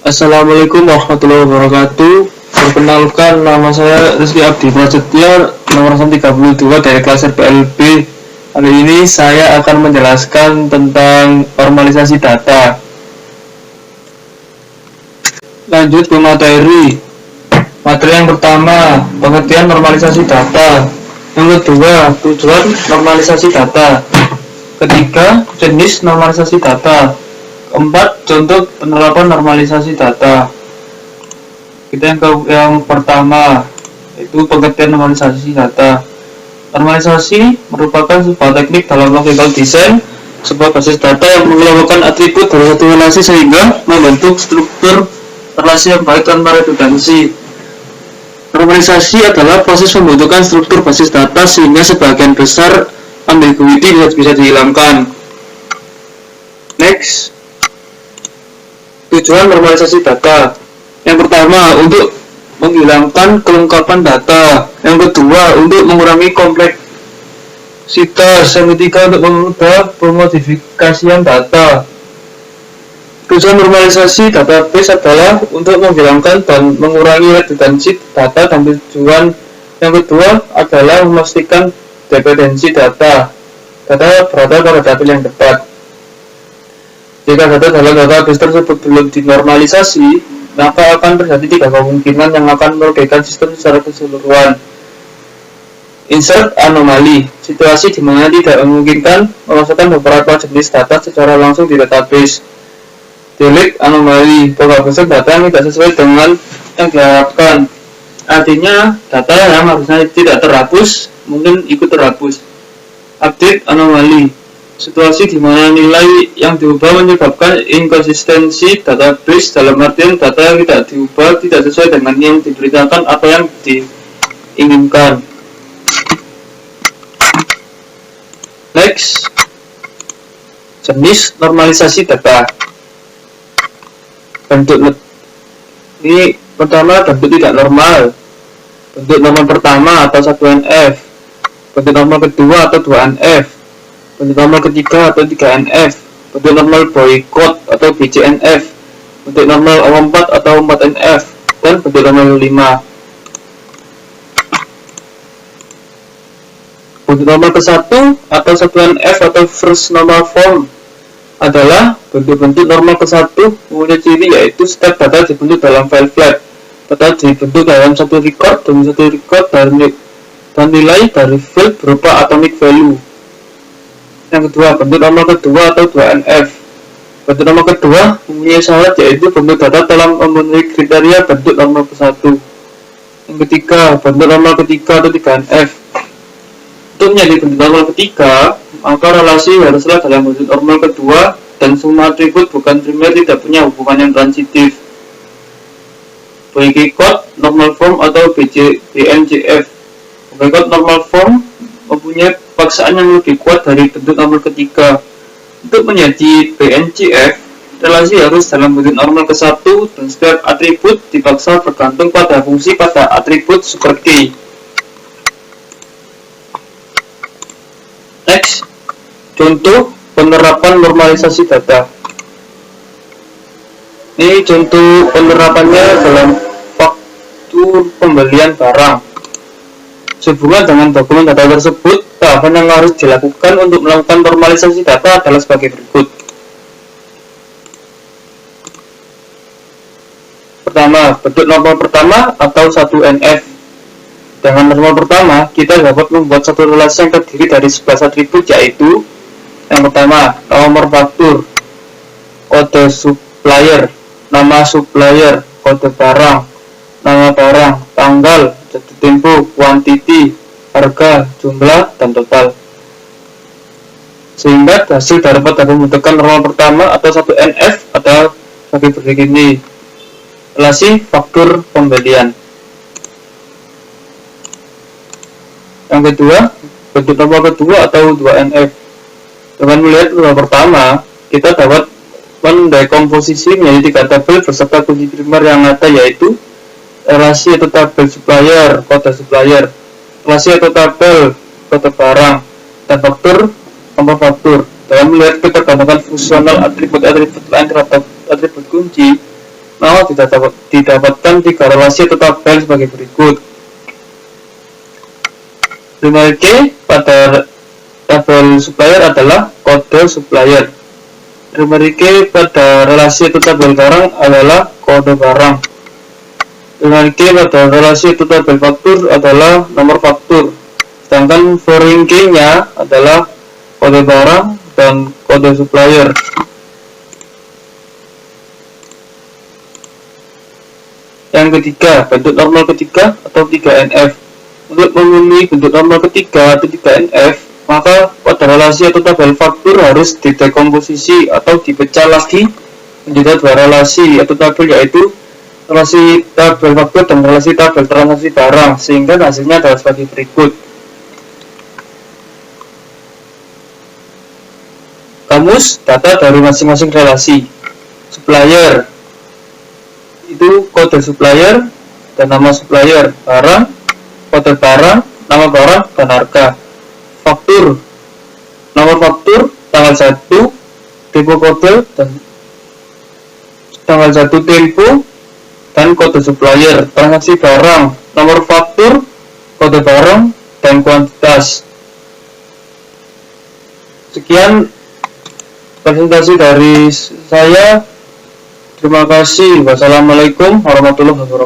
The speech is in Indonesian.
Assalamualaikum warahmatullahi wabarakatuh. Perkenalkan, nama saya Rizky Abdi Prasetya, nomor 32 dari kelas RPLB. Kali ini saya akan menjelaskan tentang normalisasi data. Lanjut ke materi. Materi yang pertama, pengertian normalisasi data. Yang kedua, tujuan normalisasi data. Ketiga, jenis normalisasi data. Keempat, contoh penerapan normalisasi data. Kita yang pertama, yaitu pengertian normalisasi data. Normalisasi merupakan sebuah teknik dalam logical design, sebuah basis data yang mengelompokkan atribut dari satu relasi sehingga membentuk struktur relasi yang baik tanpa redundansi. Normalisasi adalah proses pembentukan struktur basis data sehingga sebagian besar ambiguity bisa dihilangkan. Next. Tujuan normalisasi data. Yang pertama, untuk menghilangkan kelengkapan data. Yang kedua, untuk mengurangi kompleksitas. Yang ketiga, untuk mengubah pemodifikasian data. Tujuan normalisasi database adalah untuk menghilangkan dan mengurangi redundansi data, dan tujuan yang kedua adalah memastikan dependensi data. Data berada pada tabel yang tepat. Jika data dalam database tersebut belum dinormalisasi, maka akan terjadi 3 kemungkinan yang akan merugikan sistem secara keseluruhan. Insert anomali, situasi di mana tidak memungkinkan memasukkan beberapa jenis data secara langsung di database. Delete anomali, penghapusan data yang tidak sesuai dengan yang diharapkan. Artinya, data yang harusnya tidak terhapus mungkin ikut terhapus. Update anomali, situasi di mana nilai yang diubah menyebabkan inkonsistensi database, dalam artian data yang tidak diubah tidak sesuai dengan yang diberitakan atau yang diinginkan. Next, jenis normalisasi data. Bentuk ini pertama, bentuk tidak normal. Bentuk normal pertama atau 1NF. Bentuk normal kedua atau 2NF. Bentuk normal ketiga atau 3NF, bentuk normal boycott atau BCNF, bentuk normal O4 atau 4NF, dan bentuk normal 5. Bentuk normal ke-1 atau 1NF atau first normal form adalah bentuk-bentuk normal ke-1 mempunyai ciri yaitu setiap data dibentuk dalam file flat. Data dibentuk dalam satu record demi satu record dan nilai dari field berupa atomic value. Yang kedua, bentuk normal kedua atau 2NF. Bentuk normal kedua mempunyai syarat yaitu bentuk data telah memenuhi kriteria bentuk normal ke-1. Yang ketiga, bentuk normal ketiga atau 3NF. Untuk menjadi bentuk normal ketiga, maka relasi haruslah dalam bentuk normal kedua dan semua atribut bukan primer tidak punya hubungan yang transitif. Boycott normal form atau BNCF. Boycott normal form mempunyai paksaan yang lebih kuat dari bentuk normal ketiga. Untuk menjadi BNCF, relasi harus dalam bentuk normal ke-1 dan setiap atribut dipaksa bergantung pada fungsi pada atribut super key. Next, contoh penerapan normalisasi data. Ini contoh penerapannya dalam faktur pembelian barang. Sehubungan dengan dokumen data tersebut, tahapan yang harus dilakukan untuk melakukan normalisasi data adalah sebagai berikut. Pertama, bentuk normal pertama atau 1NF. Dengan normal pertama, kita dapat membuat satu relasi yang terdiri dari 11 atribut, yaitu yang pertama, nomor faktur, kode supplier, nama supplier, kode barang, nama barang, tanggal, jatuh tempo, kuantiti, harga, jumlah, dan total. Sehingga hasil dapat membentukkan normal pertama atau 1NF atau sebagai berikut ini. Relasi faktur pembelian. Yang kedua, bentuk normal kedua atau 2NF. Dengan melihat normal pertama, kita dapat mendekomposisi menjadi 3 tabel beserta kunci primer yang ada, yaitu relasi atau tabel supplier, kode supplier, relasi atau tabel kode barang, dan faktur nomor faktur. Dalam melihat ketergantungan fungsional atribut-atribut lain terhadap atribut kunci, maka didapatkan 3 relasi atau tabel sebagai berikut. 5G pada tabel supplier adalah kode supplier. 5G pada relasi atau tabel barang adalah kode barang. 5G pada relasi atau tabel faktur adalah nomor faktur. Sedangkan 4G-nya adalah kode barang dan kode supplier. Yang ketiga, bentuk normal ketiga atau 3NF. Untuk memenuhi bentuk normal ketiga atau 3NF, maka pada relasi atau tabel faktur harus didekomposisi atau dipecah lagi menjadi 2 relasi atau tabel, yaitu relasi tabel faktur dan relasi tabel transaksi barang, sehingga hasilnya adalah sebagai berikut. Kamus data dari masing-masing relasi. Supplier itu kode supplier dan nama supplier. Barang, kode barang, nama barang, dan harga. Faktur, nomor faktur, tanggal 1, tempo kode, dan tanggal 1 tempo, dan kode supplier. Transaksi barang, nomor faktur, kode barang, dan kuantitas. Sekian presentasi dari saya. Terima kasih. Wassalamualaikum warahmatullahi wabarakatuh.